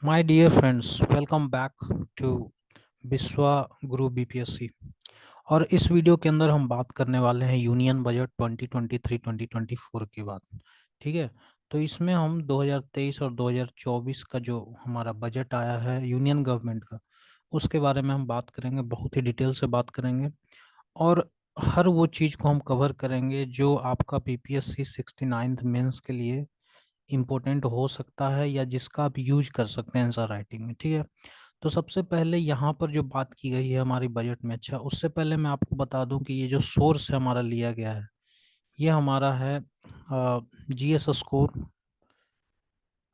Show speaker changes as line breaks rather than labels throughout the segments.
My dear friends, welcome back to विश्वा गुरु BPSC. और इस वीडियो के अंदर हम बात करने वाले हैं यूनियन बजट 2023-2024 की बात। ठीक है। तो इसमें हम 2023 और 2024 का जो हमारा बजट आया है यूनियन गवर्नमेंट का, उसके बारे में हम बात करेंगे, बहुत ही डिटेल से बात करेंगे। और हर वो चीज़ को हम कवर करेंगे जो आपका बीपीएससी 69th मेंस के लिए इम्पोर्टेंट हो सकता है या जिसका आप यूज कर सकते हैं आंसर राइटिंग में। ठीक है। तो सबसे पहले यहाँ पर जो बात की गई है हमारी बजट में, अच्छा उससे पहले मैं आपको बता दूं कि ये जो सोर्स है हमारा लिया गया है, ये हमारा है जीएस स्कोर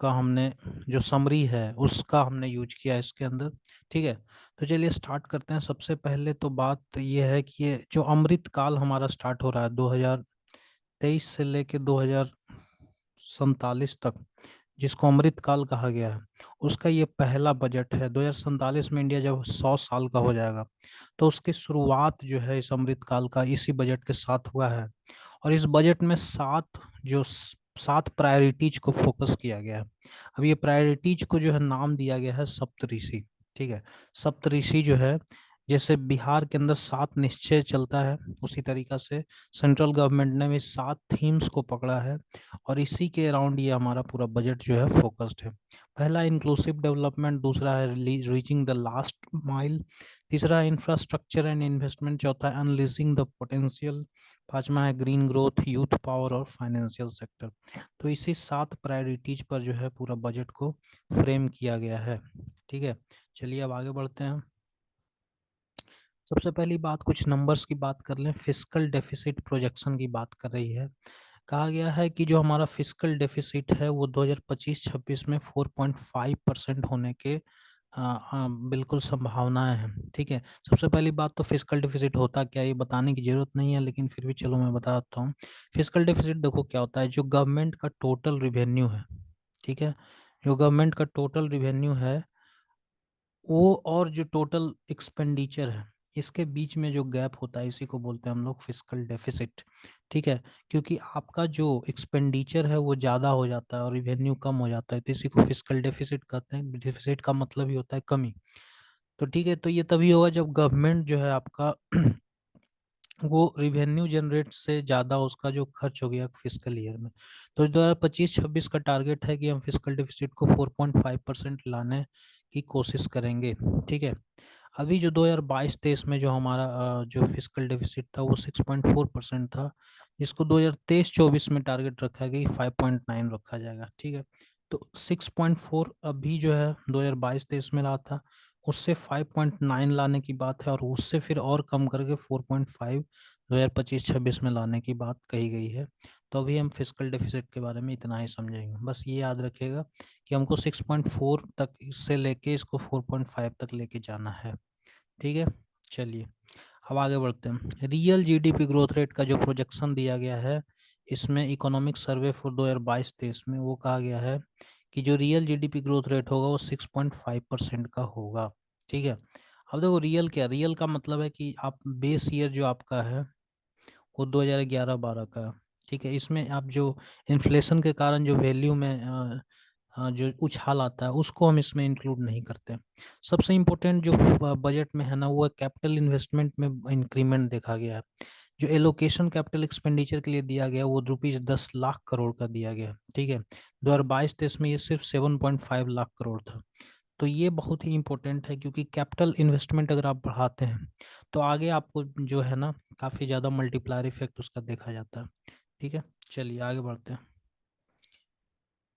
का। हमने जो समरी है उसका हमने यूज किया है इसके अंदर। ठीक है। तो चलिए स्टार्ट करते हैं। सबसे पहले तो बात ये है कि ये जो अमृत काल हमारा स्टार्ट हो रहा है 2023 से लेके 2047 तक, जिसको अमृत काल कहा गया है, उसका ये पहला बजट है। 2047 में इंडिया जब 100 साल का हो जाएगा, तो उसकी शुरुआत जो है इस अमृत काल का इसी बजट के साथ हुआ है। और इस बजट में सात प्रायोरिटीज को फोकस किया गया है। अब ये प्रायोरिटीज को जो है नाम दिया गया है सप्तऋषि। ठीक है। सप्तऋषि जो है, जैसे बिहार के अंदर 7 निश्चय चलता है, उसी तरीका से सेंट्रल गवर्नमेंट ने भी 7 थीम्स को पकड़ा है और इसी के अराउंड ये हमारा पूरा बजट जो है फोकस्ड है। पहला इंक्लूसिव डेवलपमेंट, दूसरा है रीचिंग द लास्ट माइल, तीसरा है इंफ्रास्ट्रक्चर एंड इन्वेस्टमेंट, चौथा है अनलीजिंग द पोटेंशियल, पांचवा है ग्रीन ग्रोथ, यूथ पावर और फाइनेंशियल सेक्टर। तो इसी 7 प्रायोरिटीज पर जो है पूरा बजट को फ्रेम किया गया है। ठीक है। चलिए अब आगे बढ़ते हैं। सबसे पहली बात, कुछ नंबर्स की बात कर लें। फिस्कल डेफिसिट प्रोजेक्शन की बात कर रही है। कहा गया है कि जो हमारा फिस्कल डेफिसिट है वो 2025-26 में 4.5% होने के बिल्कुल संभावनाएं हैं। ठीक है। सबसे पहली बात तो फिस्कल डेफिसिट होता क्या है ये बताने की जरूरत नहीं है, लेकिन फिर भी चलो मैं बताता हूँ। फिस्कल डेफिसिट देखो क्या होता है, जो गवर्नमेंट का टोटल रिवेन्यू है, ठीक है, जो गवर्नमेंट का टोटल रिवेन्यू है वो और जो टोटल एक्सपेंडिचर है, इसके बीच में जो गैप होता है इसी को बोलते हैं हम लोग फिस्कल डेफिसिट। ठीक है। क्योंकि आपका जो एक्सपेंडिचर है वो ज़्यादा हो जाता है और रिवेन्यू कम हो जाता है, तो इसी को फिस्कल डेफिसिट कहते हैं। डेफिसिट का मतलब ही होता है कमी। तो ठीक है, तो ये तभी होगा जब गवर्नमेंट जो है आपका वो रिवेन्यू जनरेट से ज़्यादा उसका जो खर्च हो गया फिस्कल ईयर में। तो 2025-26 का टारगेट है कि हम फिस्कल डेफिसिट को 4.5% लाने की कोशिश करेंगे। ठीक है। अभी जो 2022-23 में जो हमारा जो फिस्कल डेफिसिट था वो 6.4% था, जिसको 2023-24 में टारगेट रखा गया 5.9 रखा जाएगा। ठीक है। तो 6.4 अभी जो है 2022-23 में रहा था, उससे 5.9 लाने की बात है और उससे फिर और कम करके 4.5 2025-26 में लाने की बात कही गई है। तो अभी हम फिस्कल डेफिसिट के बारे में इतना ही समझेंगे। बस ये याद रखिएगा कि हमको 6.4 तक से लेके इसको 4.5 तक लेके जाना है। ठीक है। चलिए अब आगे बढ़ते हैं। रियल जीडीपी ग्रोथ रेट का जो प्रोजेक्शन दिया गया है, इसमें इकोनॉमिक सर्वे फॉर 2022-23 में वो कहा गया है कि जो रियल जीडीपी ग्रोथ रेट होगा वो 6.5% का होगा। ठीक है। अब देखो रियल क्या, रियल का मतलब है कि आप बेस ईयर जो आपका है वो 2011-12 का। ठीक है। इसमें आप जो इन्फ्लेशन के कारण जो वैल्यू में जो उछाल आता है उसको हम इसमें इंक्लूड नहीं करते। सबसे इम्पोर्टेंट जो बजट में है ना, वो कैपिटल इन्वेस्टमेंट में इंक्रीमेंट देखा गया है। जो एलोकेशन कैपिटल एक्सपेंडिचर के लिए दिया गया वो ₹10 लाख करोड़ का दिया गया। ठीक है। 2022-23 में ये सिर्फ 7.5 लाख करोड़ था। तो ये बहुत ही इंपॉर्टेंट है, क्योंकि कैपिटल इन्वेस्टमेंट अगर आप बढ़ाते हैं तो आगे आपको जो है ना काफ़ी ज़्यादा मल्टीप्लायर इफेक्ट उसका देखा जाता है। ठीक है। चलिए आगे बढ़ते हैं।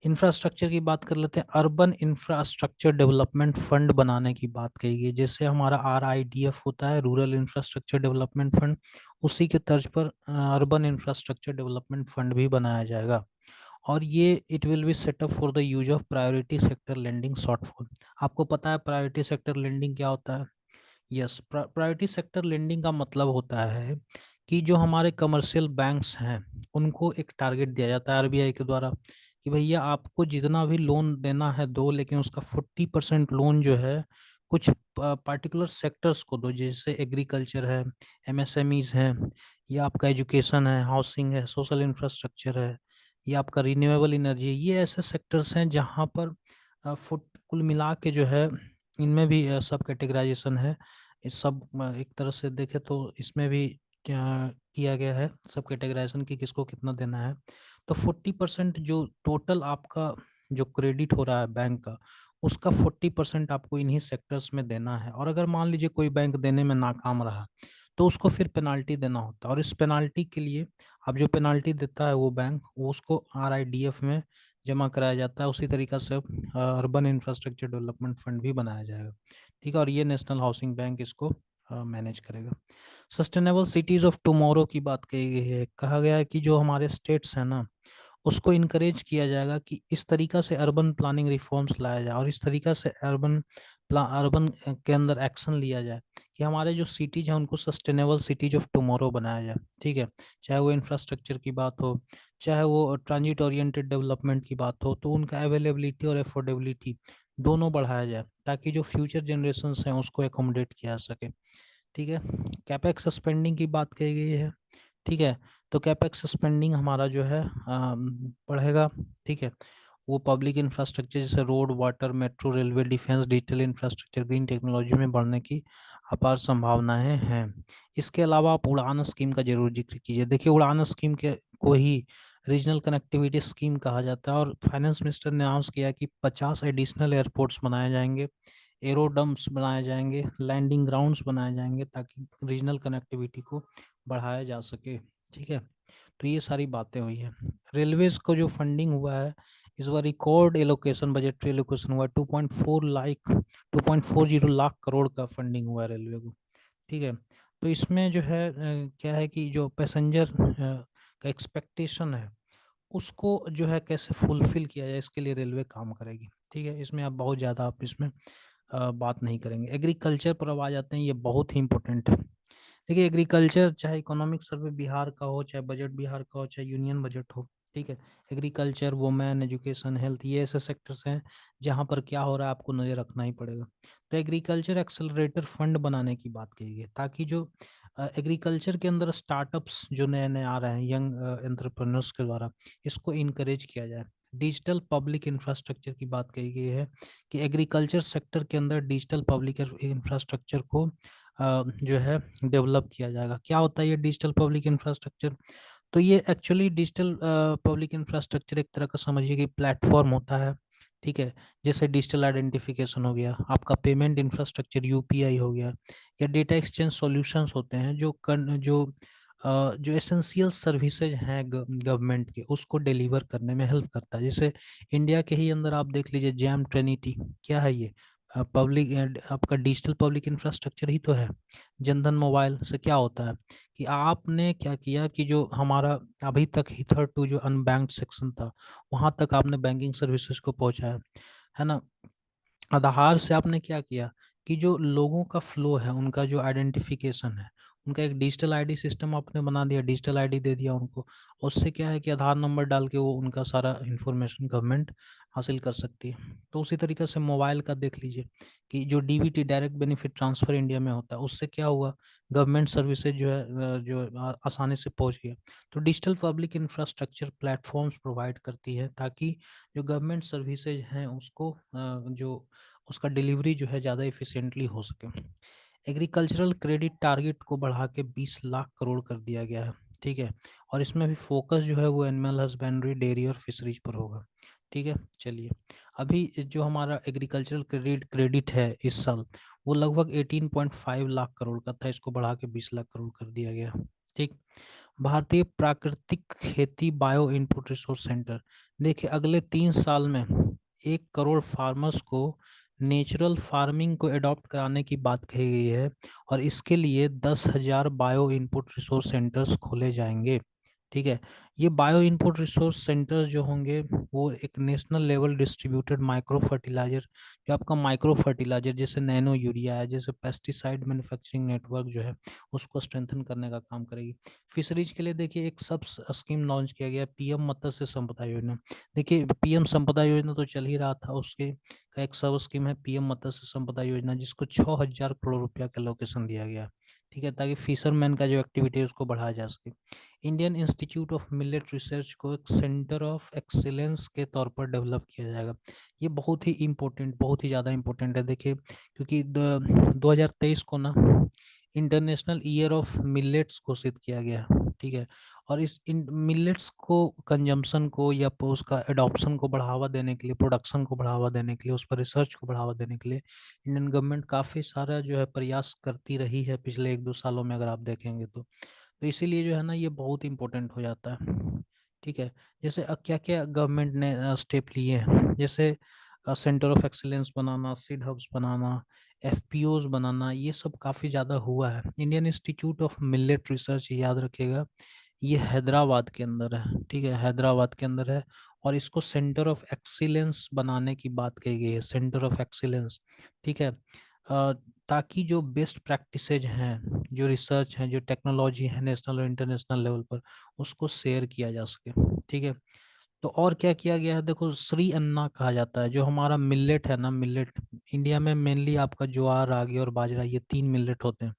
इंफ्रास्ट्रक्चर की बात कर लेते हैं। अर्बन इंफ्रास्ट्रक्चर डेवलपमेंट फंड बनाने की बात कही गई। जैसे हमारा RIDF होता है, रूरल इंफ्रास्ट्रक्चर डेवलपमेंट फंड, उसी के तर्ज पर अर्बन इंफ्रास्ट्रक्चर डेवलपमेंट फंड भी बनाया जाएगा। और ये it will be set up for the use of priority sector lending shortfall. आपको पता है प्रायोरिटी सेक्टर लेंडिंग क्या होता है? यस, प्रायोरिटी सेक्टर लेंडिंग का मतलब होता है कि जो हमारे कमर्शियल बैंक्स हैं उनको एक टारगेट दिया जाता है आरबीआई के द्वारा कि भैया आपको जितना भी लोन देना है दो, लेकिन उसका 40% लोन जो है कुछ पार्टिकुलर सेक्टर्स को दो, जैसे एग्रीकल्चर है, MSMEs हैं, या आपका एजुकेशन है, हाउसिंग है, सोशल इंफ्रास्ट्रक्चर है, या आपका रिन्यूएबल एनर्जी है। ये ऐसे सेक्टर्स हैं जहाँ पर कुल मिला के जो है इनमें भी सब कैटेगराइजेशन है। इस सब एक तरह से देखे तो इसमें भी क्या किया गया है सब कैटेगराइजेशन की किसको कितना देना है। तो 40% जो टोटल आपका जो क्रेडिट हो रहा है बैंक का, उसका 40% आपको इन्हीं सेक्टर्स में देना है। और अगर मान लीजिए कोई बैंक देने में नाकाम रहा तो उसको फिर पेनाल्टी देना होता है। और इस पेनाल्टी के लिए अब जो पेनाल्टी देता है वो बैंक, वो उसको RIDF में जमा कराया जाता है। उसी तरीका से अर्बन इंफ्रास्ट्रक्चर डेवलपमेंट फंड भी बनाया जाएगा। ठीक है, और ये नेशनल हाउसिंग बैंक इसको मैनेज करेगा। सस्टेनेबल सिटीज ऑफ टुमारो की बात कही गई है। कहा गया है कि जो हमारे स्टेट्स हैं ना, उसको इनकरेज किया जाएगा कि इस तरीका से अर्बन प्लानिंग रिफॉर्म्स लाया जाए और इस तरीका से अर्बन के अंदर एक्शन लिया जाए कि हमारे जो सिटीज हैं उनको सस्टेनेबल सिटीज ऑफ टुमारो बनाया जाए। ठीक है, चाहे वो इंफ्रास्ट्रक्चर की बात हो, चाहे वो ट्रांजिट ओरिएंटेड डेवलपमेंट की बात हो, तो उनका अवेलेबिलिटी और अफोर्डेबिलिटी दोनों बढ़ाया जाए ताकि जो फ्यूचर जनरेशन्स हैं उसको एकोमोडेट किया जा सके। ठीक है, कैपेक्स स्पेंडिंग की बात कही गई है। ठीक है, तो कैपेक्स स्पेंडिंग हमारा जो है बढ़ेगा। ठीक है, वो पब्लिक इंफ्रास्ट्रक्चर जैसे road, water, metro, railway, defence, digital infrastructure, green technology में बढ़ने की अपार संभावनाएं हैं। इसके अलावा आप उड़ान स्कीम का जरूर जिक्र कीजिए। देखिए, उड़ान स्कीम के को ही रीजनल कनेक्टिविटी स्कीम कहा जाता है और फाइनेंस मिनिस्टर ने अनाउंस किया कि 50 एडिशनल एयरपोर्ट्स बनाए जाएंगे, एरोडम्स बनाए जाएंगे, लैंडिंग ग्राउंड्स बनाए जाएंगे ताकि रीजनल कनेक्टिविटी को बढ़ाया जा सके। ठीक है, तो ये सारी बातें हुई हैं। रेलवेज को जो फंडिंग हुआ है इस बार रिकॉर्ड एलोकेशन, बजटरी एलोकेशन हुआ है 2.40 लाख करोड़ का फंडिंग हुआ है रेलवे को। ठीक है, तो इसमें जो है क्या है कि जो पैसेंजर का एक्सपेक्टेशन है उसको जो है कैसे फुलफिल किया जाए, इसके लिए रेलवे काम करेगी। ठीक है, इसमें आप बहुत ज़्यादा आप इसमें बात नहीं करेंगे। एग्रीकल्चर पर अब आ जाते हैं, ये बहुत ही इंपॉर्टेंट है। देखिए, एग्रीकल्चर चाहे इकोनॉमिक सर्वे बिहार का हो, चाहे बजट बिहार का हो, चाहे यूनियन बजट हो, ठीक है, एग्रीकल्चर, वुमेन, एजुकेशन, हेल्थ, ये ऐसे सेक्टर्स हैं जहाँ पर क्या हो रहा है आपको नज़र रखना ही पड़ेगा। तो एग्रीकल्चर एक्सेलरेटर फंड बनाने की बात कही गई ताकि जो एग्रीकल्चर के अंदर स्टार्टअप्स जो नए नए आ रहे हैं यंग एंटरप्रेन्योर्स के द्वारा, इसको इनकरेज किया जाए। डिजिटल पब्लिक इंफ्रास्ट्रक्चर की बात कही गई है कि एग्रीकल्चर सेक्टर के अंदर डिजिटल पब्लिक इंफ्रास्ट्रक्चर को जो है डेवलप किया जाएगा। क्या होता है ये डिजिटल पब्लिक इंफ्रास्ट्रक्चर? तो ये एक्चुअली डिजिटल पब्लिक इंफ्रास्ट्रक्चर एक तरह का समझिए कि प्लेटफॉर्म होता है। ठीक है, जैसे डिजिटल आइडेंटिफिकेशन हो गया, आपका पेमेंट इंफ्रास्ट्रक्चर UPI हो गया, या डेटा एक्सचेंज सॉल्यूशंस होते हैं जो एसेंशियल सर्विसेज हैं गवर्नमेंट के, उसको डिलीवर करने में हेल्प करता है। जैसे इंडिया के ही अंदर आप देख लीजिए जैम ट्रिनिटी, क्या है ये? पब्लिक आपका डिजिटल पब्लिक इंफ्रास्ट्रक्चर ही तो है। जनधन मोबाइल से क्या होता है कि आपने क्या किया कि जो हमारा अभी तक हिथर टू जो अनबैंक्ड सेक्शन था वहां तक आपने बैंकिंग सर्विसेज को पहुंचाया, है ना। आधार से आपने क्या किया कि जो लोगों का फ्लो है, उनका जो आइडेंटिफिकेशन है, उनका एक डिजिटल ID सिस्टम आपने बना दिया, डिजिटल ID दे दिया उनको। और उससे क्या है कि आधार नंबर डाल के वो उनका सारा इंफॉर्मेशन गवर्नमेंट हासिल कर सकती है। तो उसी तरीके से मोबाइल का देख लीजिए कि जो DBT, direct benefit transfer, India में होता है, उससे क्या हुआ, गवर्नमेंट सर्विसेज जो है आसानी से पहुंच गया। तो digital public infrastructure platforms provide करती है ताकि जो गवर्नमेंट सर्विसेज हैं उसको जो उसका डिलीवरी जो है ज़्यादा इफिशिएंटली हो सके। एग्रीकल्चरल क्रेडिट टारगेट को बढ़ा के 20 लाख करोड़ कर दिया गया है। ठीक है, और इसमें भी फोकस जो है वो एनिमल हस्बेंड्री, डेयरी और फिशरीज पर होगा। ठीक है, चलिए, अभी जो हमारा एग्रीकल्चरल क्रेडिट है इस साल, वो लगभग 18.5 लाख करोड़ का था, इसको बढ़ा के 20 लाख करोड़ कर दिया गया। ठीक, भारतीय प्राकृतिक खेती बायो इनपुट रिसोर्स सेंटर, देखिए अगले 3 साल में 1 करोड़ फार्मर्स को नेचुरल फार्मिंग को अडॉप्ट कराने की बात कही गई है और इसके लिए 10,000 बायो इनपुट रिसोर्स सेंटर्स खोले जाएंगे। ठीक है, ये बायो इनपुट रिसोर्स सेंटर्स जो होंगे वो एक national level distributed micro fertiliser, जो आपका माइक्रो फर्टिलाइजर जैसे नैनो यूरिया है, जैसे पेस्टिसाइड मैन्युफैक्चरिंग नेटवर्क जो है उसको स्ट्रेंथन करने का काम करेगी। फिशरीज के लिए देखिए एक सब स्कीम लॉन्च किया गया, PM मत्स्य संपदा योजना। देखिए PM संपदा योजना तो चल ही रहा था, उसके का एक सब स्कीम है PM मत्स्य संपदा योजना, जिसको 6,000 करोड़ रुपया का लोकेशन दिया गया। ठीक है, ताकि फिशरमैन का जो एक्टिविटी है उसको बढ़ाया जा सके। Indian institute of millet research को एक सेंटर ऑफ एक्सीलेंस के तौर पर डेवलप किया जाएगा। ये बहुत ही इम्पोर्टेंट, बहुत ही ज़्यादा इम्पोर्टेंट है, देखिए, क्योंकि 2023 को ना इंटरनेशनल ईयर ऑफ मिलेट्स घोषित किया गया, ठीक है। और इस इन मिलेट्स को कंजम्पशन को या उसका एडॉप्शन को बढ़ावा देने के लिए, प्रोडक्शन को बढ़ावा देने के लिए, उस पर रिसर्च को बढ़ावा देने के लिए इंडियन गवर्नमेंट काफ़ी सारा जो है प्रयास करती रही है पिछले 1-2 सालों में, अगर आप देखेंगे तो इसीलिए जो है ना ये बहुत इंपॉर्टेंट हो जाता है, ठीक है। जैसे क्या क्या गवर्नमेंट ने स्टेप लिए हैं, जैसे सेंटर ऑफ एक्सीलेंस बनाना, सीड हब्स बनाना, एफपीओज बनाना, ये सब काफ़ी ज़्यादा हुआ है। Indian institute of millet research, याद रखिएगा, ये हैदराबाद के अंदर है, ठीक है, हैदराबाद के अंदर है। और इसको सेंटर ऑफ एक्सीलेंस बनाने की बात कही गई है, सेंटर ऑफ एक्सीलेंस, ठीक है। ताकि जो बेस्ट प्रैक्टिसेज हैं, जो रिसर्च हैं, जो टेक्नोलॉजी है नेशनल और इंटरनेशनल लेवल पर, उसको शेयर किया जा सके, ठीक है। तो और क्या किया गया है, देखो, श्री अन्ना कहा जाता है जो हमारा मिलेट है ना, मिलेट, इंडिया में मेनली आपका ज्वार, रागी और बाजरा, ये 3 मिलेट होते हैं।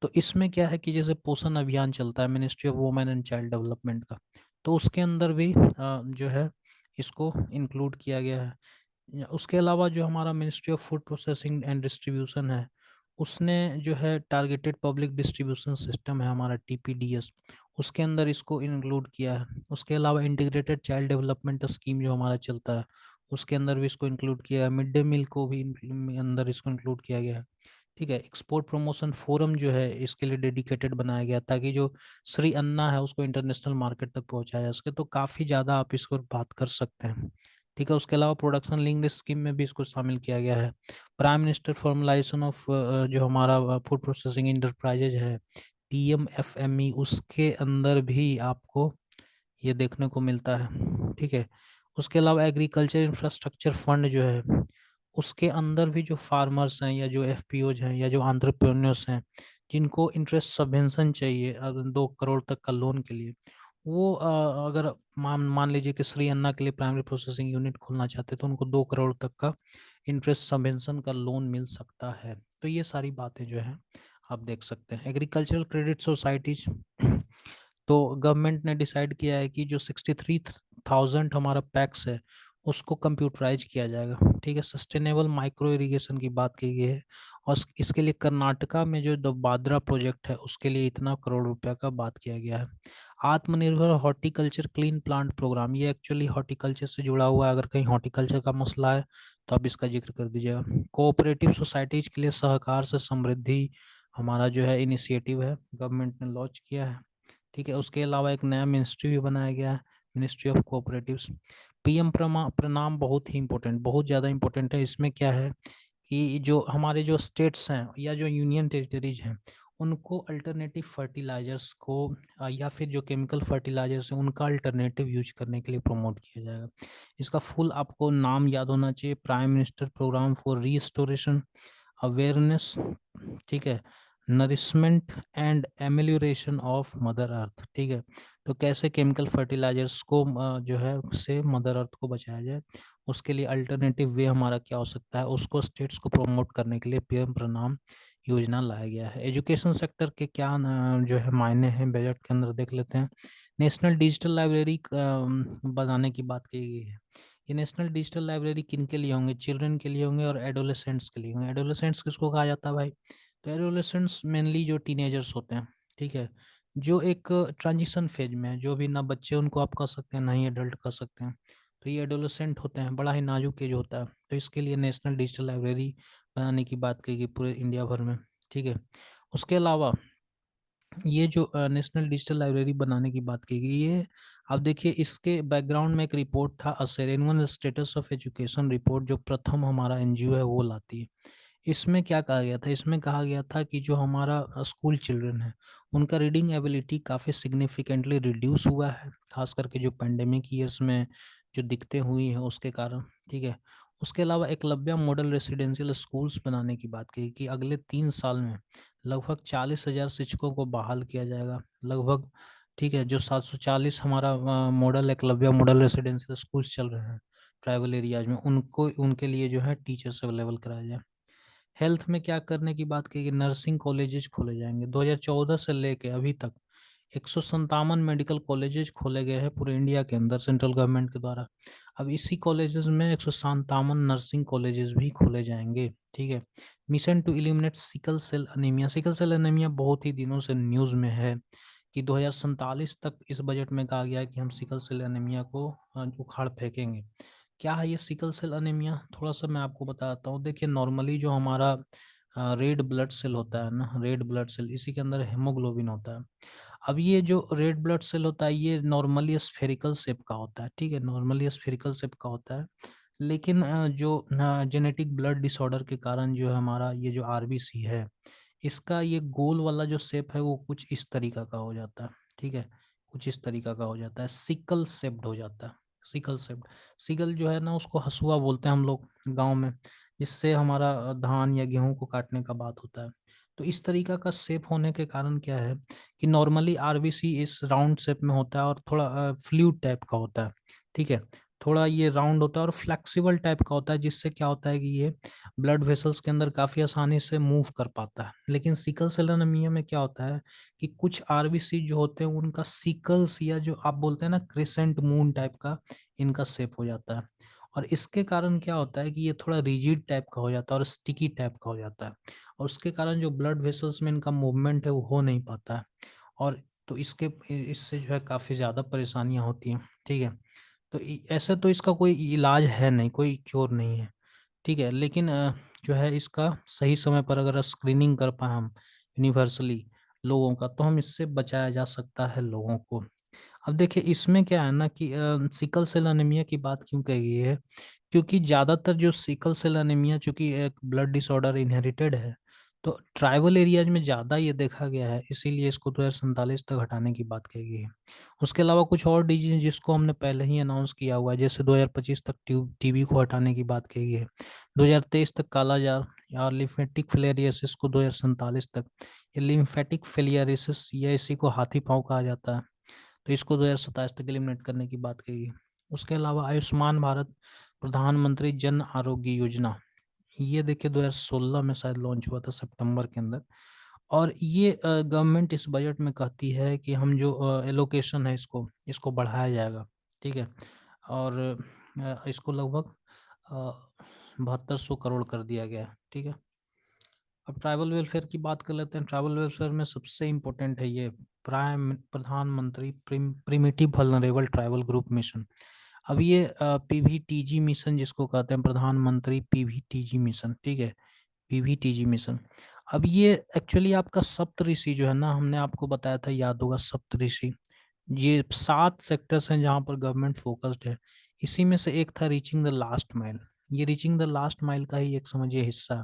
तो इसमें क्या है कि जैसे पोषण अभियान चलता है ministry of women and child development का, तो उसके अंदर भी जो है इसको इंक्लूड किया गया है। उसके अलावा जो हमारा ministry of food processing and distribution है, उसने जो है टारगेटेड पब्लिक डिस्ट्रीब्यूशन सिस्टम है हमारा, टीपीडीएस, उसके अंदर इसको इंक्लूड किया है। उसके अलावा इंटीग्रेटेड चाइल्ड डेवलपमेंट स्कीम जो हमारा चलता है, उसके अंदर भी इसको इंक्लूड किया है। मिड डे मील को भी अंदर इसको इंक्लूड किया गया है, ठीक है। एक्सपोर्ट प्रमोशन फोरम जो है इसके लिए डेडिकेटेड बनाया गया, ताकि जो श्री अन्ना है उसको इंटरनेशनल मार्केट तक पहुंचाया जा सके। तो काफ़ी ज़्यादा आप इसको बात कर सकते हैं, ठीक है। उसके अलावा प्रोडक्शन लिंक्ड स्कीम में भी इसको शामिल किया गया है। प्राइम मिनिस्टर फॉर्मुलाइजेशन ऑफ जो हमारा फूड प्रोसेसिंग इंटरप्राइजेज है, पीएमएफएमई, उसके अंदर भी आपको ये देखने को मिलता है, ठीक है। उसके अलावा एग्रीकल्चर इंफ्रास्ट्रक्चर फंड जो है, उसके अंदर भी जो फार्मर्स हैं या जो एफपीओज हैं या जो एंटरप्रेन्योर्स हैं, जिनको इंटरेस्ट सबवेंशन चाहिए 2 करोड़ तक का लोन के लिए, वो अगर मान मान लीजिए कि श्री अन्ना के लिए प्राइमरी प्रोसेसिंग यूनिट खोलना चाहते हैं, तो उनको 2 करोड़ तक का इंटरेस्ट सबवेंशन का लोन मिल सकता है। तो ये सारी बातें जो है आप देख सकते हैं। एग्रीकल्चरल क्रेडिट सोसाइटीज, तो गवर्नमेंट ने डिसाइड किया है कि जो 63,000 हमारा पैक्स है उसको कंप्यूटराइज किया जाएगा, ठीक है। सस्टेनेबल माइक्रो इरिगेशन की बात की गई है, और इसके लिए कर्नाटका में जो द बाद्रा प्रोजेक्ट है उसके लिए इतना करोड़ रुपया का बात किया गया है। आत्मनिर्भर हॉर्टिकल्चर क्लीन प्लांट प्रोग्राम, ये एक्चुअली हॉर्टिकल्चर से जुड़ा हुआ है, अगर कहीं हॉर्टिकल्चर का मसला है तो आप इसका जिक्र कर दीजिएगा। कोऑपरेटिव सोसाइटीज के लिए सहकार से समृद्धि हमारा जो है इनिशिएटिव है, गवर्नमेंट ने लॉन्च किया है, ठीक है। उसके अलावा एक नया मिनिस्ट्री भी बनाया गया है, मिनिस्ट्री ऑफ कोऑपरेटिव्स। पीएम प्रणाम बहुत ही इंपॉर्टेंट, बहुत ज़्यादा इंपॉर्टेंट है। इसमें क्या है कि जो हमारे जो स्टेट्स हैं या जो यूनियन टेरिटरीज हैं, उनको अल्टरनेटिव फर्टिलाइजर्स को या फिर जो केमिकल फर्टिलाइजर्स हैं उनका अल्टरनेटिव यूज करने के लिए प्रमोट किया जाएगा। इसका फुल आपको नाम याद होना चाहिए, prime minister programme for restoration awareness, ठीक है, nourishment and amelioration of mother earth, ठीक है। तो कैसे केमिकल फर्टिलाइजर्स को जो है से मदर अर्थ को बचाया जाए, उसके लिए अल्टरनेटिव वे हमारा क्या हो सकता है, उसको स्टेट्स को प्रमोट करने के लिए पीएम प्रणाम योजना लाया गया है। एजुकेशन सेक्टर के क्या जो है मायने हैं बजट के अंदर देख लेते हैं। नेशनल डिजिटल लाइब्रेरी बनाने की बात की गई है। ये नेशनल डिजिटल लाइब्रेरी किन के लिए होंगे, चिल्ड्रन के लिए होंगे और एडोलेसेंट्स के लिए होंगे। एडोलेसेंट्स किसको कहा जाता है भाई, तो एडोलेसेंट्स मेनली जो टीनेजर्स होते हैं, ठीक है, जो एक ट्रांजिशन फेज में है, जो भी ना बच्चे उनको आप कह सकते हैं ना ही एडल्ट कह सकते हैं, तो ये एडोलेसेंट होते हैं, बड़ा ही नाजुक एज होता है। तो इसके लिए नेशनल डिजिटल लाइब्रेरी बनाने की बात की गई पूरे इंडिया भर में, ठीक है। उसके अलावा ये जो नेशनल डिजिटल लाइब्रेरी बनाने की बात की गई, ये आप देखिए इसके बैकग्राउंड में एक रिपोर्ट था, असेरेनुअल स्टेटस ऑफ एजुकेशन रिपोर्ट, जो प्रथम हमारा एनजीओ है वो लाती है। इसमें क्या कहा गया था, इसमें कहा गया था कि जो हमारा स्कूल चिल्ड्रन है उनका रीडिंग एबिलिटी काफ़ी सिग्निफिकेंटली रिड्यूस हुआ है, खास करके जो पेंडेमिक ईयर्स में जो दिक्कतें हुई हैं उसके कारण, ठीक है। उसके अलावा एकलव्य मॉडल रेसिडेंशियल स्कूल्स बनाने की बात की कि अगले 3 साल में लगभग 40,000 शिक्षकों को बहाल किया जाएगा, लगभग, ठीक है। जो 740 हमारा model Eklavya model residential schools चल रहे हैं ट्राइबल एरियाज में, उनको उनके लिए जो है टीचर्स अवेलेबल कराया जाए। हेल्थ में क्या करने की बात कही, नर्सिंग कॉलेजेस खोले जाएंगे। 2014 से लेके अभी तक 157 मेडिकल कॉलेजेस खोले गए हैं पूरे इंडिया के अंदर सेंट्रल गवर्नमेंट के द्वारा। अब इसी कॉलेजेस में 157 नर्सिंग कॉलेजेस भी खोले जाएंगे। ठीक है। Mission to eliminate sickle cell anaemia. Sickle cell anaemia बहुत ही दिनों से न्यूज़ में है कि 2047 तक इस बजट में कहा गया है कि हम सिकल सेल एनीमिया को उखाड़ फेंकेंगे। क्या है ये सिकल सेल एनीमिया, थोड़ा सा मैं आपको बताता हूँ। देखिए नॉर्मली जो हमारा रेड ब्लड सेल होता है ना, रेड ब्लड सेल, इसी के अंदर हेमोग्लोबिन होता है। अब ये जो रेड ब्लड सेल होता है ये नॉर्मली स्फेरिकल शेप का होता है। ठीक है, नॉर्मली स्फेरिकल शेप का होता है। लेकिन जो जेनेटिक ब्लड डिसऑर्डर के कारण जो है हमारा ये जो आरबीसी है, इसका ये गोल वाला जो शेप है वो कुछ इस तरीका का हो जाता है। ठीक है, कुछ इस तरीका का हो जाता है, सिकल शेप्ड हो जाता है। सिकल शेप्ड, सिकल जो है ना उसको हसुआ बोलते हैं हम लोग गांव में, जिससे हमारा धान या गेहूं को काटने का बात होता है। तो इस तरीका का शेप होने के कारण क्या है कि नॉर्मली आरबीसी इस राउंड शेप में होता है और थोड़ा फ्लूइड टाइप का होता है। ठीक है, थोड़ा ये राउंड होता है और फ्लेक्सिबल टाइप का होता है, जिससे क्या होता है कि ये ब्लड वेसल्स के अंदर काफी आसानी से मूव कर पाता है। लेकिन सिकल सेल एनीमिया में क्या होता है कि कुछ आरबीसी जो होते हैं उनका सिकल्स या जो आप बोलते हैं ना क्रिसेंट मून टाइप का इनका शेप हो जाता है। और इसके कारण क्या होता है कि ये थोड़ा रिजिड टाइप का हो जाता है और स्टिकी टाइप का हो जाता है। और उसके कारण जो ब्लड वेसल्स में इनका मूवमेंट है वो हो नहीं पाता है। और तो इसके इससे जो है काफी ज्यादा परेशानियां होती हैं। ठीक है, तो ऐसे तो इसका कोई इलाज है नहीं, कोई क्योर नहीं है। ठीक है, लेकिन जो है इसका सही समय पर अगर स्क्रीनिंग कर पाए हम यूनिवर्सली लोगों का, तो हम इससे बचाया जा सकता है लोगों को। अब देखिए इसमें क्या है ना कि सिकल सेल एनीमिया की बात क्यों कही गई है, क्योंकि ज्यादातर जो सिकल सेल एनीमिया चूंकि एक ब्लड डिसऑर्डर इनहेरिटेड है, तो ट्राइबल एरियाज में ज्यादा ये देखा गया है, इसीलिए इसको 2047 तक हटाने की बात कही गई है। उसके अलावा कुछ और डिजीज जिसको हमने पहले ही अनाउंस किया हुआ है, जैसे 2025 तक टीबी को हटाने की बात कही गई है, 2023 तक कालाजार या लिम्फेटिक फिलेरियोसिस को 2047 तक, ये लिम्फेटिक फिलियरिसिस या इसी को हाथी पांव कहा जाता है, तो इसको 2027 तक एलिमिनेट करने की बात कही गई। उसके अलावा आयुष्मान भारत प्रधानमंत्री जन आरोग्य योजना, ये देखिए 2016 में शायद लॉन्च हुआ था सितंबर के अंदर। और ये गवर्नमेंट इस बजट में कहती है कि हम जो एलोकेशन है इसको इसको बढ़ाया जाएगा। ठीक है, और इसको लगभग 7200 करोड़ कर दिया गया है। ठीक है, अब ट्राइबल वेलफेयर की बात कर लेते हैं। ट्राइबल वेलफेयर में सबसे इम्पोर्टेंट है ये प्राइम प्रधानमंत्री primitive vulnerable tribal group mission. अब ये पीवीटीजी मिशन जिसको कहते हैं, प्रधानमंत्री पीवीटीजी मिशन। ठीक है, पीवीटीजी मिशन। अब ये एक्चुअली आपका सप्तऋषि जो है ना, हमने आपको बताया था, याद होगा सप्तऋषि, ये 7 सेक्टर्स हैं जहां पर गवर्नमेंट फोकस्ड है। इसी में से एक था रीचिंग द लास्ट माइल। ये रीचिंग द लास्ट माइल का ही एक समझिए हिस्सा है,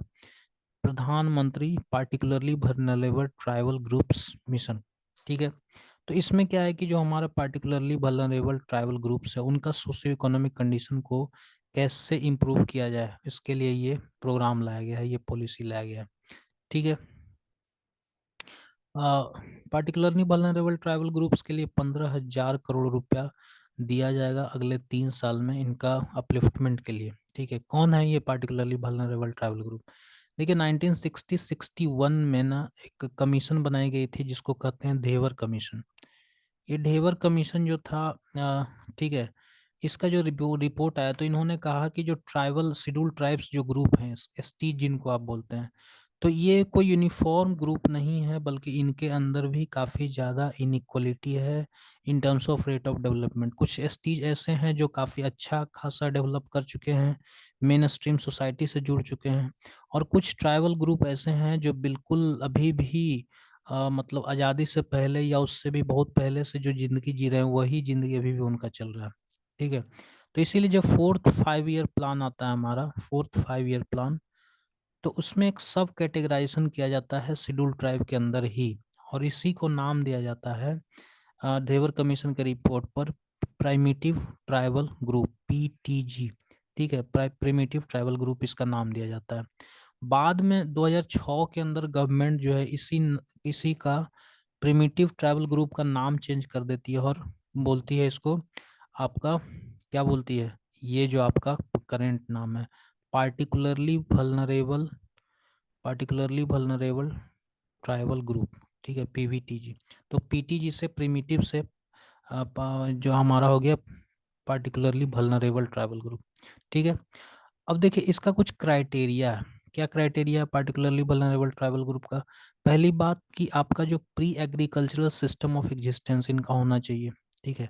प्रधानमंत्री particularly vulnerable tribal groups mission. ठीक है, तो इसमें क्या है कि जो हमारा पार्टिकुलरली वल्नरेबल ट्राइबल ग्रुप्स है उनका सोशियो इकोनॉमिक कंडीशन को कैसे इम्प्रूव किया जाए, इसके लिए ये प्रोग्राम लाया गया है, ये पॉलिसी लाया गया है। ठीक है, पार्टिकुलरली वल्नरेबल ट्राइबल ग्रुप्स के लिए 15,000 करोड़ रुपया दिया जाएगा अगले 3 साल में इनका अपलिफ्टमेंट के लिए। ठीक है, कौन है ये पार्टिकुलरली वल्नरेबल ट्राइबल ग्रुप? देखिए 1960-61 में ना एक कमीशन बनाई गई थी जिसको कहते हैं धेवर कमीशन। ये ढेवर कमीशन जो था ठीक है, इसका जो रिपोर्ट आया तो इन्होंने कहा कि जो ट्राइबल शेड्यूल ट्राइब्स जो ग्रुप हैं, एसटी जिनको आप बोलते हैं, तो ये कोई यूनिफॉर्म ग्रुप नहीं है, बल्कि इनके अंदर भी काफ़ी ज़्यादा इनइक्वलिटी है in terms of rate of development. कुछ एसटीज ऐसे हैं जो काफ़ी अच्छा खासा डेवलप कर चुके हैं, मेन स्ट्रीम सोसाइटी से जुड़ चुके हैं, और कुछ ट्राइबल ग्रुप ऐसे हैं जो बिल्कुल अभी भी मतलब आज़ादी से पहले या उससे भी बहुत पहले से जो जिंदगी जी रहे हैं वही जिंदगी अभी भी उनका चल रहा है। ठीक है, तो इसीलिए जब 4th 5 ईयर प्लान आता है हमारा, 4th 5 ईयर प्लान, तो उसमें एक सब कैटेगराइजेशन किया जाता है शेड्यूल ट्राइब के अंदर ही, और इसी को नाम दिया जाता है धेवर कमीशन के रिपोर्ट पर प्राइमिटिव ट्राइबल ग्रुप, पीटीजी। ठीक है, प्रिमिटिव ट्राइबल ग्रुप इसका नाम दिया जाता है। बाद में 2006 के अंदर गवर्नमेंट जो है इसी का प्रिमिटिव ट्राइबल ग्रुप का नाम चेंज कर देती है और बोलती है इसको आपका, क्या बोलती है, ये जो आपका करेंट नाम है, particularly vulnerable particularly vulnerable tribal group, ठीक है, पीवीटीजी। तो पीटीजी से प्रिमिटिव से जो हमारा हो गया पार्टिकुलरली वल्नरेबल ट्राइबल ग्रुप, ठीक है। अब देखिए इसका कुछ क्राइटेरिया है। क्या क्राइटेरिया है पार्टिकुलरली वल्नरेबल ट्राइबल ग्रुप का? पहली बात कि आपका जो pre agricultural system of existence इनका होना चाहिए, ठीक है।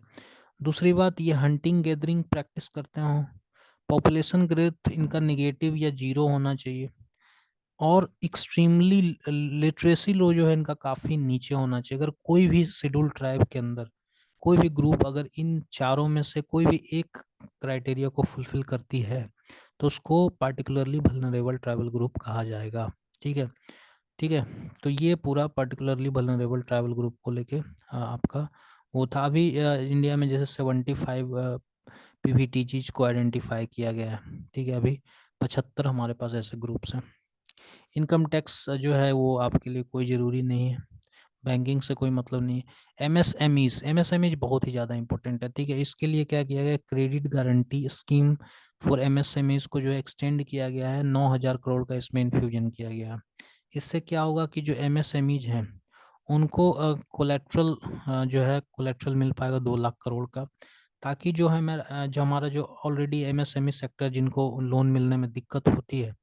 दूसरी बात, ये हंटिंग गैदरिंग प्रैक्टिस करते हो। पॉपुलेशन ग्रोथ इनका निगेटिव या जीरो होना चाहिए। और एक्सट्रीमली लिटरेसी लो जो है इनका काफ़ी नीचे होना चाहिए। अगर कोई भी शेड्यूल ट्राइब के अंदर कोई भी ग्रुप अगर इन चारों में से कोई भी एक क्राइटेरिया को फुलफिल करती है तो उसको पार्टिकुलरली वल्नरेबल ट्राइबल ग्रुप कहा जाएगा, ठीक है। ठीक है, तो ये पूरा पर्टिकुलरली वल्नरेबल ट्राइबल ग्रुप को लेके आपका वो था। अभी इंडिया में जैसे 75 पीवीटीजीज को आइडेंटिफाई किया गया है, ठीक है। अभी 75 हमारे पास ऐसे ग्रुप्स हैं। इनकम टैक्स जो है वो आपके लिए कोई ज़रूरी नहीं है, बैंकिंग से कोई मतलब नहीं है। एमएसएमईज, एमएसएमईज बहुत ही ज़्यादा इंपॉर्टेंट है, ठीक है। इसके लिए क्या किया गया, credit guarantee scheme for MSMEs को जो है एक्सटेंड किया गया है, 9,000 करोड़ का इसमें इन्फ्यूजन किया गया है। इससे क्या होगा कि जो एमएसएमईज हैं उनको कोलेट्रल जो है कोलेट्रल मिल पाएगा 2 लाख करोड़ का, ताकि जो है जो हमारा जो ऑलरेडी एमएसएमई सेक्टर जिनको लोन मिलने में दिक्कत होती है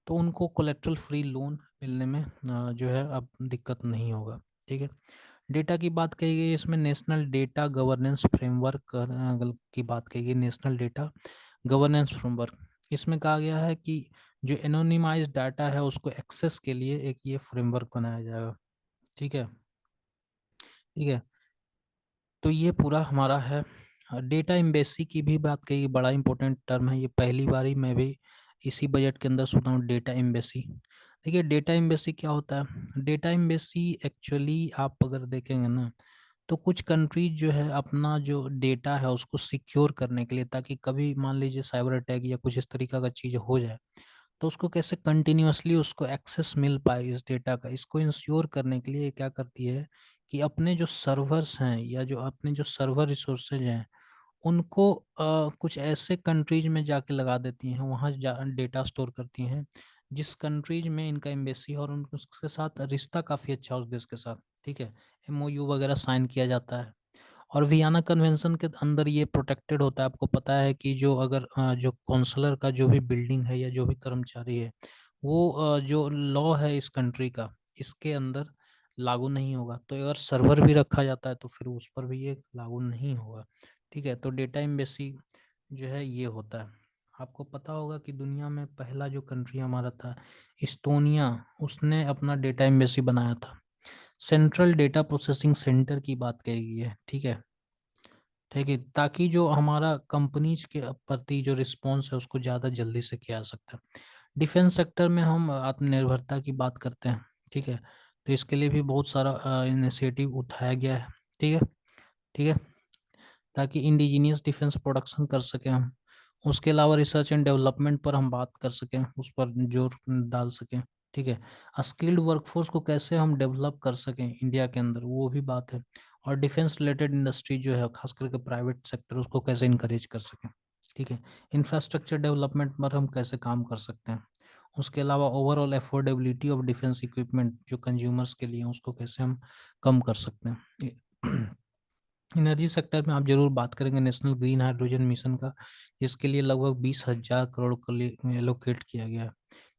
तो उनको कोलेट्रल फ्री लोन मिलने में जो है अब दिक्कत नहीं होगा, ठीक है। डेटा की बात कही गई, इसमें नेशनल डेटा गवर्नेंस फ्रेमवर्क की बात कही गई। नेशनल डेटा गवर्नेंस फ्रेमवर्क, इसमें कहा गया है कि जो एनोनिमाइज डाटा है उसको एक्सेस के लिए एक ये फ्रेमवर्क बनाया जाएगा, ठीक है। ठीक है, तो ये पूरा हमारा है। डेटा एम्बेसी की भी बात कही, बड़ा इंपॉर्टेंट टर्म है ये, पहली बार ही मैं भी इसी बजट के अंदर सुना हूँ डेटा एम्बेसी। देखिए डेटा एम्बेसी क्या होता है? डेटा एम्बेसी एक्चुअली आप अगर देखेंगे ना तो कुछ कंट्रीज जो है अपना जो डेटा है उसको सिक्योर करने के लिए, ताकि कभी मान लीजिए साइबर अटैक या कुछ इस तरीका का चीज़ हो जाए तो उसको कैसे कंटिन्यूअसली उसको एक्सेस मिल पाए इस डेटा का, इसको इंश्योर करने के लिए क्या करती है कि अपने जो सर्वर्स हैं या जो अपने जो सर्वर रिसोर्सेज हैं उनको कुछ ऐसे कंट्रीज में जाके लगा देती हैं, वहाँ डेटा स्टोर करती हैं जिस कंट्रीज में इनका एम्बेसी है और उनके उसके साथ रिश्ता काफ़ी अच्छा है उस देश के साथ, ठीक है। एमओयू वगैरह साइन किया जाता है और वियना कन्वेंशन के अंदर ये प्रोटेक्टेड होता है। आपको पता है कि जो अगर जो काउंसलर का जो भी बिल्डिंग है या जो भी कर्मचारी है वो जो लॉ है इस कंट्री का इसके अंदर लागू नहीं होगा, तो अगर सर्वर भी रखा जाता है तो फिर उस पर भी ये लागू नहीं होगा, ठीक है। तो डेटा एम्बेसी जो है ये होता है। आपको पता होगा कि दुनिया में पहला जो कंट्री हमारा था इस्टोनिया, उसने अपना डेटा एम्बेसी बनाया था। सेंट्रल डेटा प्रोसेसिंग सेंटर की बात कही गई है, ठीक है। ठीक है, ताकि जो हमारा कंपनीज के प्रति जो रिस्पॉन्स है उसको ज़्यादा जल्दी से किया जा सकता है। डिफेंस सेक्टर में हम आत्मनिर्भरता की बात करते हैं, ठीक है। तो इसके लिए भी बहुत सारा इनिशिएटिव उठाया गया है, ठीक है। ठीक है, ताकि इंडिजीनियस डिफेंस प्रोडक्शन कर सकें हम। उसके अलावा रिसर्च एंड डेवलपमेंट पर हम बात कर सकें, उस पर जोर डाल सकें, ठीक है। स्किल्ड वर्कफोर्स को कैसे हम डेवलप कर सकें इंडिया के अंदर, वो भी बात है। और डिफेंस रिलेटेड इंडस्ट्री जो है खास करके प्राइवेट सेक्टर, उसको कैसे इंकरेज कर सकें, ठीक है। इंफ्रास्ट्रक्चर डेवलपमेंट पर हम कैसे काम कर सकते हैं। उसके अलावा overall affordability of defence equipment जो कंज्यूमर्स के लिए उसको कैसे हम कम कर सकते हैं। एनर्जी सेक्टर में आप जरूर बात करेंगे नेशनल ग्रीन हाइड्रोजन मिशन का, जिसके लिए लगभग 20,000 करोड़ के लिए एलोकेट किया गया है,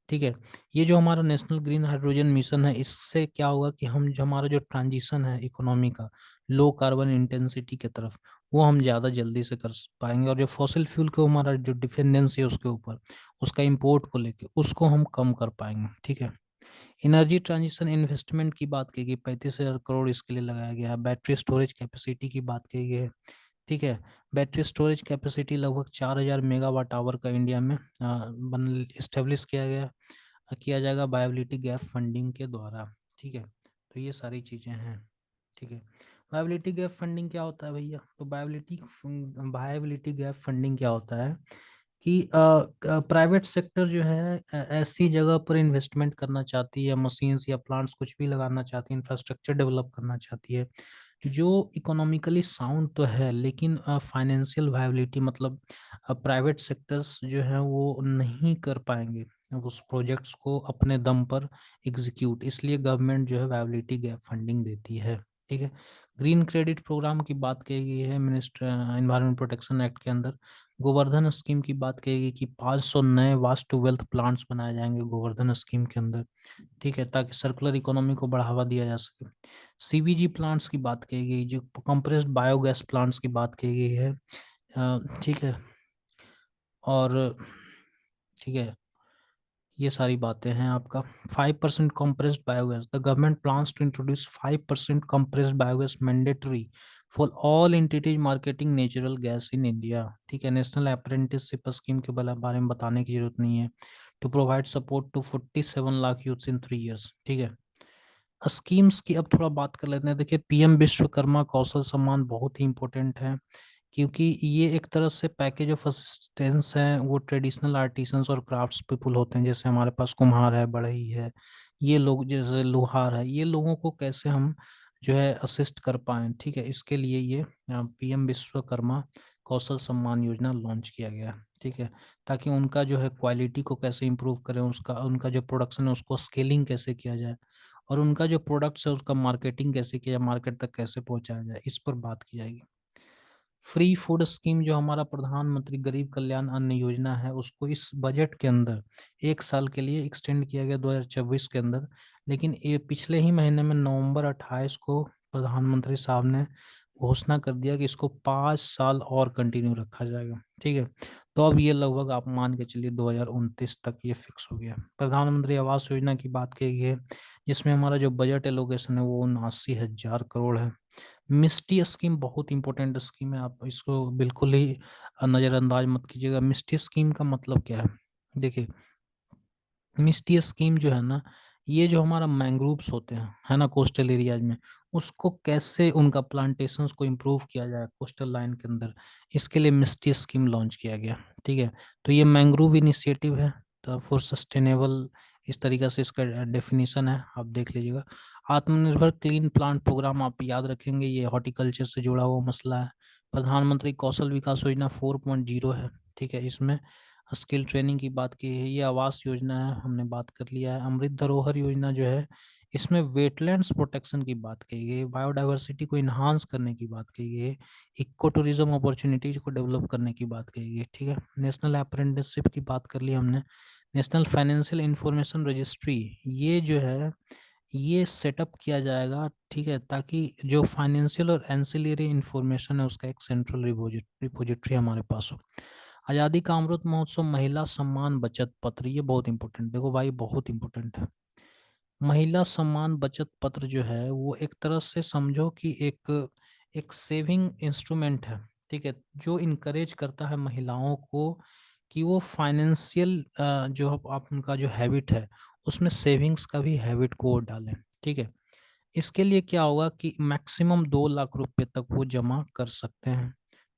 ठीक है। ये जो हमारा नेशनल ग्रीन हाइड्रोजन मिशन है इससे क्या होगा कि हम जो हमारा जो ट्रांजिशन है इकोनॉमी का लो कार्बन इंटेंसिटी की तरफ, वो हम ज़्यादा जल्दी से कर पाएंगे। और जो फॉसिल फ्यूल के हमारा जो डिपेंडेंसी है उसके ऊपर, उसका इम्पोर्ट को लेके उसको हम कम कर पाएंगे, ठीक है। एनर्जी ट्रांजिशन इन्वेस्टमेंट की बात की गई, 35,000 करोड़ इसके लिए लगाया गया है। बैटरी स्टोरेज कैपेसिटी की बात की गई है, ठीक है। बैटरी स्टोरेज कैपेसिटी लगभग 4,000 मेगावाट आवर का इंडिया में बन इस्टेब्लिश किया गया किया जाएगा वायबिलिटी गैप फंडिंग के द्वारा, ठीक है। तो ये सारी चीज़ें हैं, ठीक है। वायबिलिटी गैप फंडिंग क्या होता है भैया? तो वायबिलिटी गैप फंडिंग क्या होता है कि प्राइवेट सेक्टर जो है ऐसी जगह पर इन्वेस्टमेंट करना चाहती है, मशीन्स या प्लांट्स कुछ भी लगाना चाहती है, इंफ्रास्ट्रक्चर डेवलप करना चाहती है जो इकोनॉमिकली साउंड तो है, लेकिन फाइनेंशियल वायबिलिटी मतलब प्राइवेट सेक्टर्स जो है वो नहीं कर पाएंगे उस प्रोजेक्ट्स को अपने दम पर एग्जीक्यूट, इसलिए गवर्नमेंट जो है वायबिलिटी गैप फंडिंग देती है। ठीक है। ग्रीन क्रेडिट प्रोग्राम की बात की गई है मिनिस्टर एनवायरमेंट प्रोटेक्शन एक्ट के अंदर। गोवर्धन स्कीम की बात की गई कि 500 नए वास्ट टू वेल्थ प्लांट्स बनाए जाएंगे गोवर्धन स्कीम के अंदर। ठीक है, ताकि सर्कुलर इकोनॉमी को बढ़ावा दिया जा सके। सीबीजी प्लांट्स की बात की गई, जो कंप्रेस्ड बायोगैस प्लांट्स की बात की गई है। ठीक है। और ठीक है, ये सारी बातें हैं आपका। 5% compressed biogas, the government plans to introduce 5% compressed biogas mandatory for all entities marketing natural gas in India। ठीक है, नेशनल अप्रेंटिसशिप स्कीम के बारे में बताने की जरूरत नहीं है। To provide support to 47 lakh youth in 3 years। ठीक है। स्कीम्स की अब थोड़ा बात कर लेते हैं। देखिए, पीएम विश्वकर्मा कौशल सम्मान बहुत ही इंपॉर्टेंट है, क्योंकि ये एक तरह से पैकेज ऑफ असिस्टेंस है। वो ट्रेडिशनल आर्टिसंस और क्राफ्ट्स पीपुल होते हैं, जैसे हमारे पास कुम्हार है, बढ़ई है, ये लोग, जैसे लोहार है, ये लोगों को कैसे हम जो है असिस्ट कर पाएं। ठीक है, इसके लिए ये पीएम विश्वकर्मा कौशल सम्मान योजना लॉन्च किया गया है। ठीक है, ताकि उनका जो है क्वालिटी को कैसे इम्प्रूव करें, उसका उनका जो प्रोडक्शन है उसको स्केलिंग कैसे किया जाए, और उनका जो प्रोडक्ट्स है उसका मार्केटिंग कैसे किया जाए, मार्केट तक कैसे पहुंचाया जाए, इस पर बात की जाएगी। फ्री फूड स्कीम जो हमारा प्रधानमंत्री गरीब कल्याण अन्न योजना है, उसको इस बजट के अंदर 1 साल के लिए एक्सटेंड किया गया 2024 के अंदर। लेकिन ये पिछले ही महीने में नवंबर 28 को प्रधानमंत्री साहब ने घोषणा कर दिया कि इसको 5 साल और कंटिन्यू रखा जाएगा। ठीक है, तो अब ये लगभग आप मान के चलिए 2029 तक ये फिक्स हो गया। प्रधानमंत्री आवास योजना की बात की गई है, जिसमें हमारा जो बजट एलोकेशन है वो 79,000 करोड़ है। मिस्टी स्कीम बहुत इंपॉर्टेंट स्कीम है, आप इसको बिल्कुल ही नज़रअंदाज मत कीजिएगा। मिस्टी स्कीम का मतलब क्या है? देखिए, मिस्टी स्कीम जो है ना, ये जो हमारा मैंग्रोव्स होते हैं है ना कोस्टल एरियाज में, उसको कैसे उनका प्लांटेशंस को इम्प्रूव किया जाए कोस्टल लाइन के अंदर, इसके लिए मिस्टी स्कीम लॉन्च किया गया। ठीक है, तो ये मैंग्रोव इनिशिएटिव है, तो फॉर सस्टेनेबल, इस तरीके से इसका डेफिनेशन है, आप देख लीजिएगा। आत्मनिर्भर क्लीन प्लांट प्रोग्राम आप याद रखेंगे, ये हॉर्टिकल्चर से जुड़ा हुआ मसला है। प्रधानमंत्री कौशल विकास योजना 4.0 है। ठीक है, इसमें स्किल ट्रेनिंग की बात की है। ये आवास योजना है, हमने बात कर लिया है। अमृत धरोहर योजना जो है, इसमें वेटलैंड्स प्रोटेक्शन की बात की गई है, बायोडाइवर्सिटी को इन्हांस करने की बात की गई है, इको टूरिज्म अपॉर्चुनिटीज को डेवलप करने की बात कही गई है। ठीक है, नेशनल अप्रेंटिसशिप की बात कर ली हमने। नेशनल फाइनेंशियल इंफॉर्मेशन रजिस्ट्री, ये जो है ये सेटअप किया जाएगा। ठीक है, ताकि जो फाइनेंशियल और एंसिलरी इंफॉर्मेशन है उसका एक सेंट्रल रिपोजिटरी हमारे पास हो। आज़ादी का अमृत महोत्सव महिला सम्मान बचत पत्र, ये बहुत इंपॉर्टेंट, देखो भाई बहुत इंपॉर्टेंट है। महिला सम्मान बचत पत्र जो है वो एक तरह से समझो कि एक एक सेविंग इंस्ट्रूमेंट है। ठीक है, जो इनकरेज करता है महिलाओं को कि वो फाइनेंशियल जो आप उनका जो हैबिट है उसमें सेविंग्स का भी हैबिट को वो डालें। ठीक है, इसके लिए क्या होगा कि मैक्सिमम 2 लाख रुपए तक वो जमा कर सकते हैं।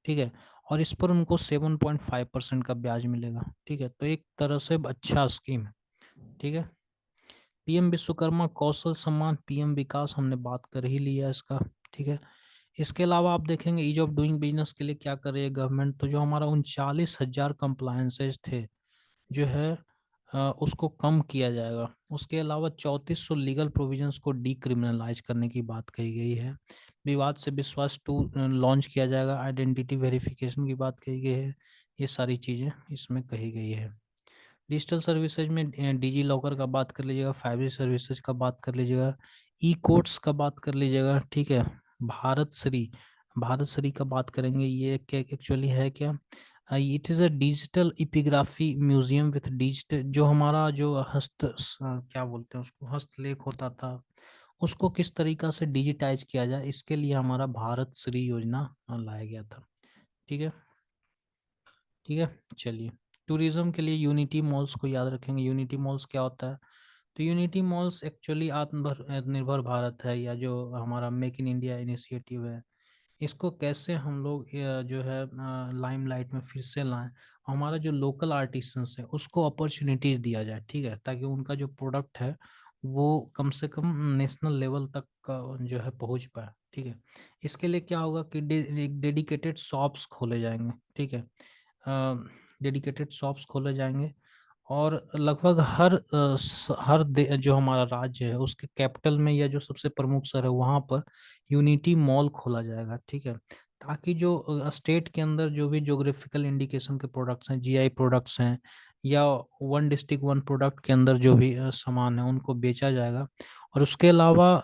ठीक है, और इस पर उनको 7.5% का ब्याज मिलेगा। ठीक है, तो एक तरह से अच्छा स्कीम है। ठीक है, पीएम विश्वकर्मा कौशल सम्मान, पीएम विकास, हमने बात कर ही लिया इसका। ठीक है, इसके अलावा आप देखेंगे ईज ऑफ डूइंग बिजनेस के लिए क्या कर रही है गवर्नमेंट, तो जो हमारा 39,000 कंप्लायंसेज थे जो है उसको कम किया जाएगा। उसके अलावा 3400 लीगल प्रोविजंस को डीक्रिमिनलाइज करने की बात कही गई है। विवाद से विश्वास 2 लॉन्च किया जाएगा। आइडेंटिटी वेरिफिकेशन की बात कही गई है। ये सारी चीज़ें इसमें कही गई है। डिजिटल सर्विसेज में डिजी लॉकर का बात कर लीजिएगा, 5G सर्विसेज का बात कर लीजिएगा, ई कोर्ट्स का बात कर लीजिएगा। ठीक है, भारत श्री, भारत श्री का बात करेंगे। ये क्या एक्चुअली है क्या? It is a digital epigraphy museum with digital, जो हमारा जो क्या बोलते हैं उसको, हस्तलेख होता था, उसको किस तरीका से डिजिटाइज किया जाए, इसके लिए हमारा भारत श्री योजना लाया गया था। ठीक है। ठीक है, चलिए। टूरिज्म के लिए यूनिटी मॉल्स को याद रखेंगे। यूनिटी मॉल्स क्या होता है? तो यूनिटी मॉल्स एक्चुअली आत्मनिर्भर भारत है, या जो हमारा मेक इन इंडिया इनिशिएटिव है, इसको कैसे हम लोग जो है लाइमलाइट में फिर से लाएं, हमारा जो लोकल आर्टिसंस है उसको अपॉर्चुनिटीज दिया जाए। ठीक है, ताकि उनका जो प्रोडक्ट है वो कम से कम नेशनल लेवल तक का जो है पहुंच पाए। ठीक है। इसके लिए क्या होगा कि डेडिकेटेड शॉप्स खोले जाएंगे, ठीक है, डेडिकेटेड शॉप्स खोले जाएंगे। और लगभग जो हमारा राज्य है उसके कैपिटल में या जो सबसे प्रमुख शहर है वहाँ पर यूनिटी मॉल खोला जाएगा, ठीक है। ताकि जो स्टेट के अंदर जो भी ज्योग्राफिकल इंडिकेशन के प्रोडक्ट्स हैं, जीआई प्रोडक्ट्स हैं, या वन डिस्ट्रिक्ट वन प्रोडक्ट के अंदर जो भी सामान है उनको बेचा जाएगा। और उसके अलावा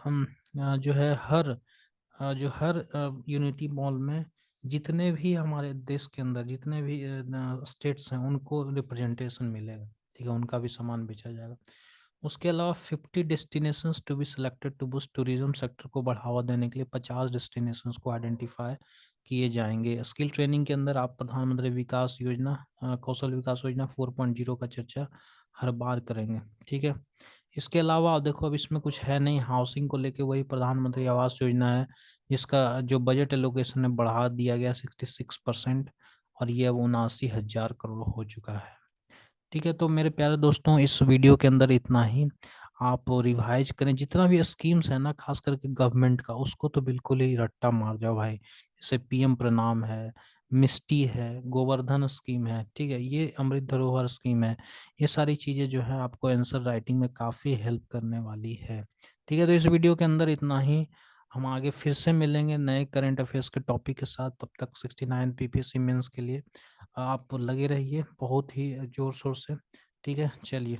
जो है हर यूनिटी मॉल में जितने भी हमारे देश के अंदर जितने भी स्टेट्स हैं उनको रिप्रेजेंटेशन मिलेगा, ठीक है, उनका भी सामान बेचा जाएगा। उसके अलावा 50 destinations to be selected to boost tourism sector को बढ़ावा देने के लिए 50 डेस्टिनेशंस को आइडेंटिफाई किए जाएंगे। स्किल ट्रेनिंग के अंदर आप प्रधानमंत्री विकास योजना, कौशल विकास योजना 4.0 का चर्चा हर बार करेंगे, ठीक है। इसके अलावा आप देखो अब इसमें कुछ है नहीं, हाउसिंग को लेके वही प्रधानमंत्री आवास योजना है जिसका जो बजट एलोकेशन है बढ़ा दिया गया 66%, और ये अब 79,000 करोड़ हो चुका है। ठीक है, तो मेरे प्यारे दोस्तों इस वीडियो के अंदर इतना ही। आप रिवाइज करें जितना भी स्कीम्स है ना, खास करके गवर्नमेंट का, उसको तो बिल्कुल ही रट्टा मार जाओ भाई। जैसे पीएम प्रणाम है, मिस्टी है, गोवर्धन स्कीम है, ठीक है, ये अमृत धरोहर स्कीम है। ये सारी चीजें जो है आपको आंसर राइटिंग में काफी हेल्प करने वाली है। ठीक है, तो इस वीडियो के अंदर इतना ही। हम आगे फिर से मिलेंगे नए करंट अफेयर्स के टॉपिक के साथ। तब तक 69 पीपीएससी मेंस के लिए आप लगे रहिए बहुत ही जोर शोर से। ठीक है, चलिए।